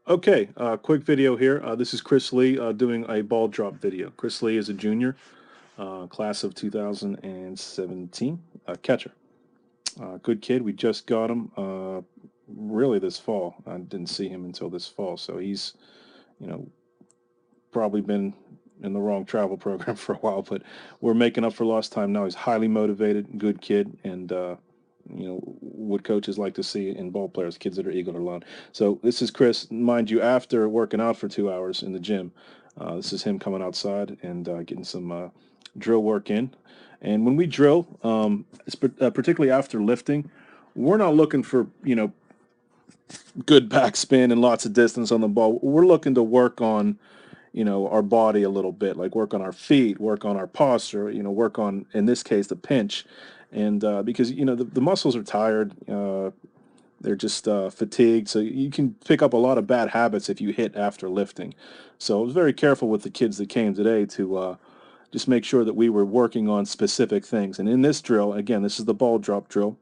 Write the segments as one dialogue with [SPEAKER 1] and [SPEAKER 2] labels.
[SPEAKER 1] Okay, quick video here. This is Chris Lee doing a ball drop video. Chris Lee is a junior, class of 2017, catcher. Good kid. We just got him really this fall. I didn't see him until this fall, so he's, you know, probably been in the wrong travel program for a while, but we're making up for lost time now. He's highly motivated, good kid, and what coaches like to see in ball players, kids that are eager to learn. So this is Chris, mind you, after working out for 2 hours in the gym. This is him coming outside and getting some drill work in. And when we drill, particularly after lifting, we're not looking for good backspin and lots of distance on the ball. We're looking to work on our body a little bit, like work on our feet, work on our posture, work on, in this case, the pinch. And because, the muscles are tired, they're just fatigued. So you can pick up a lot of bad habits if you hit after lifting. So I was very careful with the kids that came today to just make sure that we were working on specific things. And in this drill, again, this is the ball drop drill.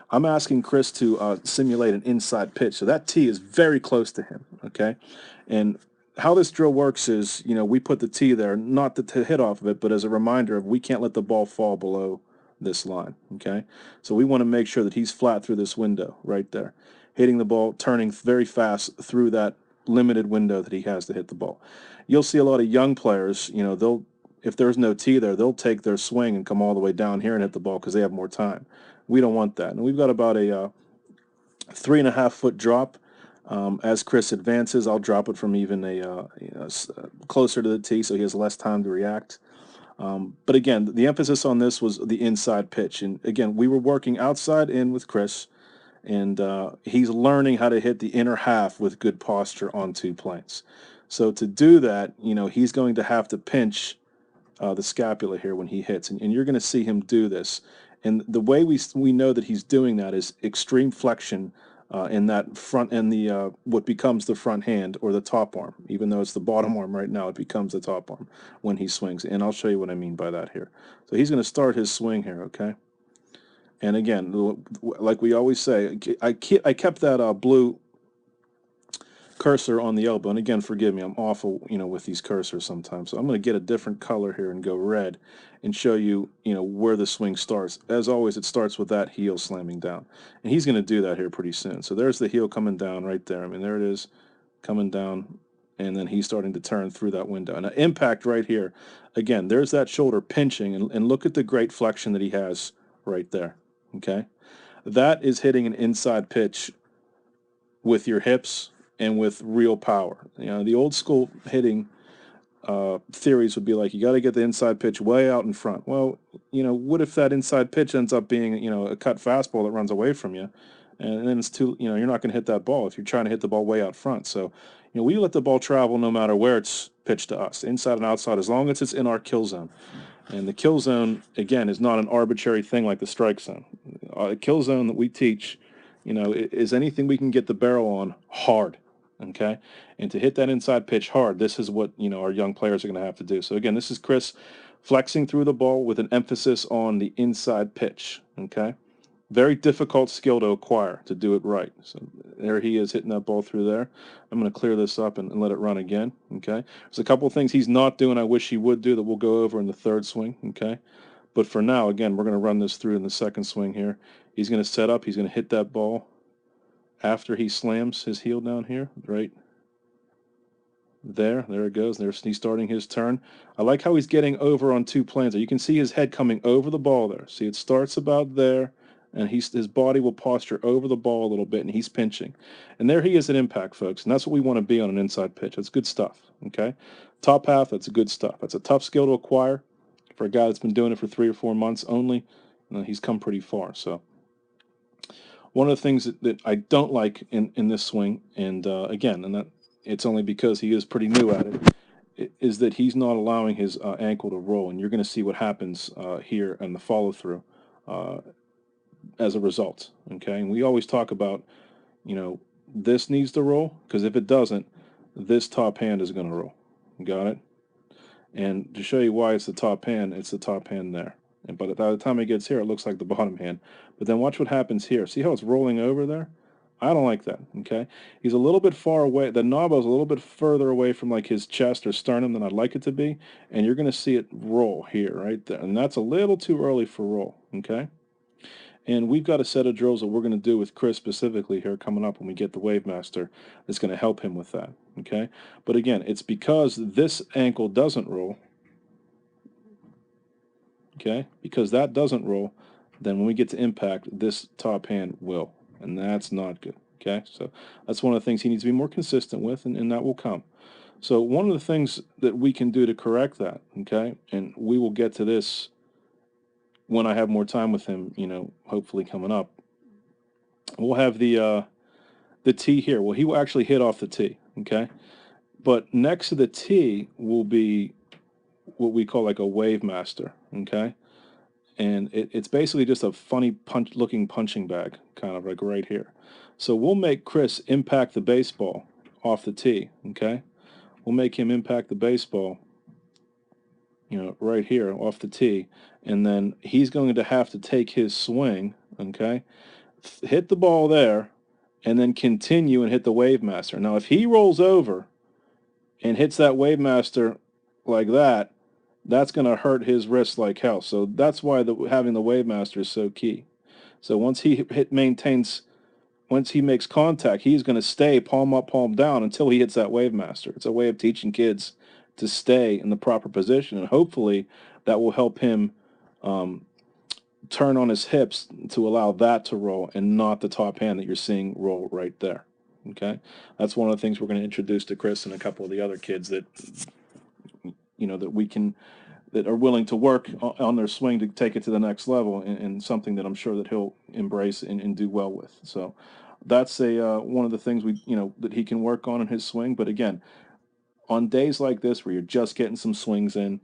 [SPEAKER 1] I'm asking Chris to simulate an inside pitch. So that tee is very close to him, okay? And how this drill works is, we put the tee there, not to hit off of it, but as a reminder of we can't let the ball fall below this line, okay? So we want to make sure that he's flat through this window right there, hitting the ball, turning very fast through that limited window that he has to hit the ball. You'll see a lot of young players, they'll if there's no tee there, they'll take their swing and come all the way down here and hit the ball because they have more time. We don't want that. And we've got about a 3.5 foot drop. As Chris advances, I'll drop it from even closer to the tee so he has less time to react. But again, the emphasis on this was the inside pitch. And again, we were working outside in with Chris, and he's learning how to hit the inner half with good posture on two planes. So to do that, he's going to have to pinch the scapula here when he hits, and you're going to see him do this. And the way we know that he's doing that is extreme flexion in that front and the what becomes the front hand or the top arm. Even though it's the bottom arm right now, it becomes the top arm when he swings. And I'll show you what I mean by that here. So he's going to start his swing here, okay? And again, like we always say, I kept that blue cursor on the elbow. And again, forgive me, I'm awful, with these cursors sometimes. So I'm going to get a different color here and go red and show you, where the swing starts. As always, it starts with that heel slamming down. And he's going to do that here pretty soon. So there's the heel coming down right there. I mean, there it is coming down. And then he's starting to turn through that window. And an impact right here. Again, there's that shoulder pinching. And look at the great flexion that he has right there. Okay? That is hitting an inside pitch with your hips and with real power. The old school hitting theories would be like, you got to get the inside pitch way out in front. Well, what if that inside pitch ends up being, a cut fastball that runs away from you? And then it's too, you're not going to hit that ball if you're trying to hit the ball way out front. So, we let the ball travel no matter where it's pitched to us, inside and outside, as long as it's in our kill zone. And the kill zone, again, is not an arbitrary thing like the strike zone. The kill zone that we teach, is anything we can get the barrel on hard, okay? And to hit that inside pitch hard, this is what, our young players are going to have to do. So again, this is Chris flexing through the ball with an emphasis on the inside pitch, okay? Very difficult skill to acquire to do it right. So there he is hitting that ball through there. I'm going to clear this up and let it run again, okay? There's a couple of things he's not doing I wish he would do that we'll go over in the third swing, okay? But for now, again, we're going to run this through in the second swing here. He's going to set up. He's going to hit that ball after he slams his heel down here, right there. There it goes. He's starting his turn. I like how he's getting over on two planes. You can see his head coming over the ball there. See, it starts about there, and his body will posture over the ball a little bit, and he's pinching. And there he is at impact, folks. And that's what we want to be on an inside pitch. That's good stuff, okay? Top half, that's good stuff. That's a tough skill to acquire for a guy that's been doing it for 3 or 4 months only. He's come pretty far. So one of the things that I don't like in this swing, and again, and that it's only because he is pretty new at it, is that he's not allowing his ankle to roll, and you're going to see what happens here and the follow through as a result. Okay, and we always talk about, this needs to roll, because if it doesn't, this top hand is going to roll. Got it? And to show you why it's the top hand there. And by the time it gets here, it looks like the bottom hand. But then watch what happens here. See how it's rolling over there? I don't like that, okay? He's a little bit far away. The knob is a little bit further away from like his chest or sternum than I'd like it to be, and you're going to see it roll here, right there. And that's a little too early for roll, okay? And we've got a set of drills that we're going to do with Chris specifically here coming up when we get the Wavemaster that's going to help him with that, okay? But again, it's because this ankle doesn't roll, okay? Because that doesn't roll, then when we get to impact, this top hand will, and that's not good, okay? So that's one of the things he needs to be more consistent with, and that will come. So one of the things that we can do to correct that, okay, and we will get to this when I have more time with him, you know, hopefully coming up. We'll have the tee here. Well, he will actually hit off the tee, okay? But next to the tee will be what we call like a Wavemaster, okay? And it's basically just a funny looking punching bag, kind of like right here. So we'll make Chris impact the baseball off the tee, okay? We'll make him impact the baseball, you know, right here off the tee, and then he's going to have to take his swing, okay? Hit the ball there, and then continue and hit the Wavemaster. Now, if he rolls over and hits that Wavemaster like that, that's going to hurt his wrist like hell. So that's why having the Wavemaster is so key. So once he once he makes contact, he's going to stay palm up, palm down until he hits that Wavemaster. It's a way of teaching kids to stay in the proper position, and hopefully that will help him turn on his hips to allow that to roll and not the top hand that you're seeing roll right there. Okay, that's one of the things we're going to introduce to Chris and a couple of the other kids that, you know, that are willing to work on their swing to take it to the next level, and something that I'm sure that he'll embrace and do well with. So that's one of the things that he can work on in his swing. But again, on days like this where you're just getting some swings in,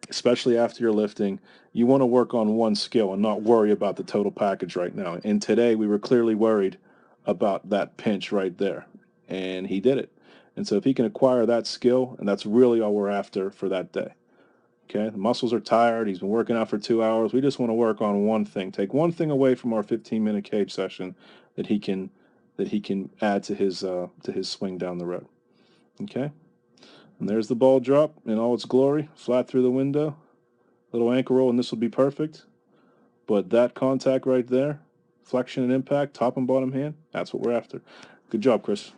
[SPEAKER 1] especially after you're lifting, you want to work on one skill and not worry about the total package right now. And today we were clearly worried about that pinch right there, and he did it. And so if he can acquire that skill, and that's really all we're after for that day. Okay, the muscles are tired. He's been working out for 2 hours. We just want to work on one thing. Take one thing away from our 15-minute cage session that he can add to his swing down the road. Okay, and there's the ball drop in all its glory, flat through the window, little ankle roll, and this will be perfect. But that contact right there, flexion and impact, top and bottom hand, that's what we're after. Good job, Chris.